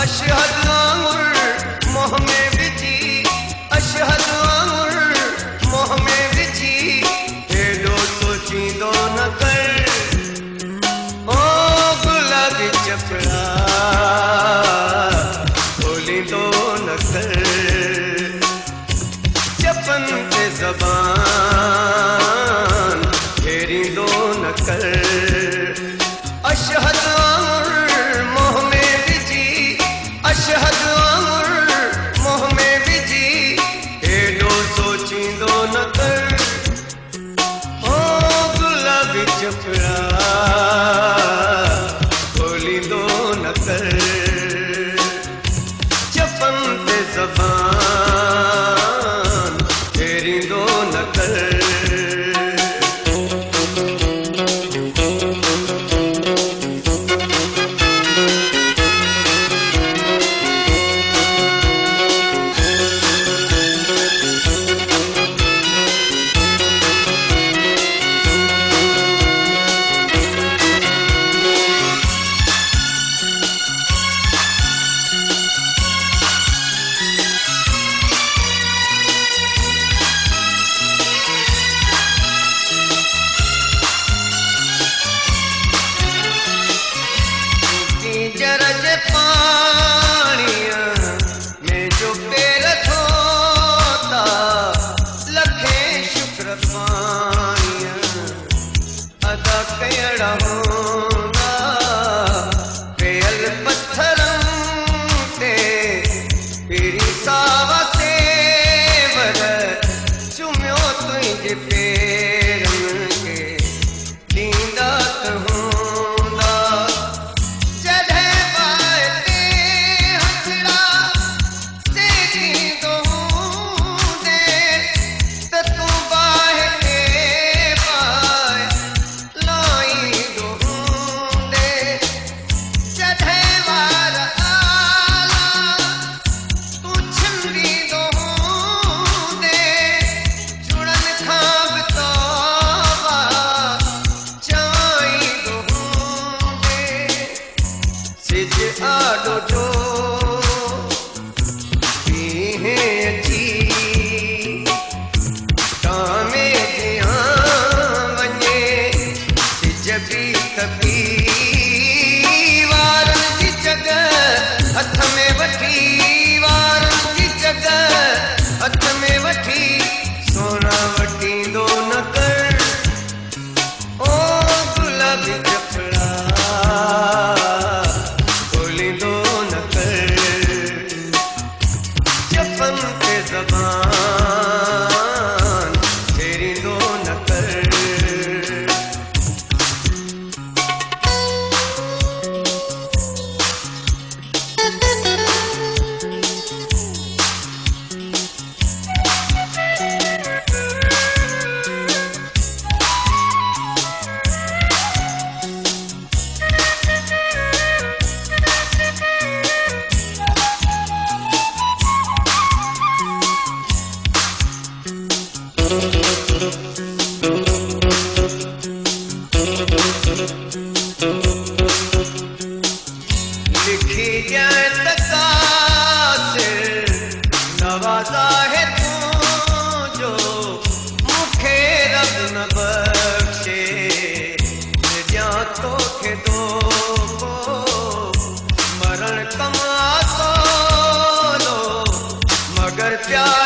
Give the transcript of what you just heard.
अशहद आंगुर मोह में विझी अशहद आंगुर मोह में विझी हेॾो सोचींदो न कर ओ गुलाबी चपड़ा खोलींदो न कर चपन ते ज़बान फेरींदो न कर अशहद आंगुर मोह में विझी अशहद आंगुर मोह में विझी हेॾो सोचींदो न कर ओ गुलाबी चपड़ा खोलींदो न कर चपन ते ज़बान फेरींदो न कर जरज पाणीअ में जो पेर धोता लखे शुक्र पाणीअ अदा कयड़ा हूंदा पेयल पत्थरन ते पहिरीं सावा तेवर चुमियो तुंहिंजे पेरन खे ॾींदा त हूंदा आडो जो पीहें अची कामे ध्यान वञे सिज बि तपी वारन जी जॻह हथ में वठी वारन जी जॻह हथ में वठी सोना वठींदो न कर ओ गुलाबी चपड़ा ज़बान फेरींदो न कर लिखी जाए तकासिर नवाज़ा है तू जो मुखे रब न बख्शे जा तो खे दो को मरण कमा तो लो मगर प्यार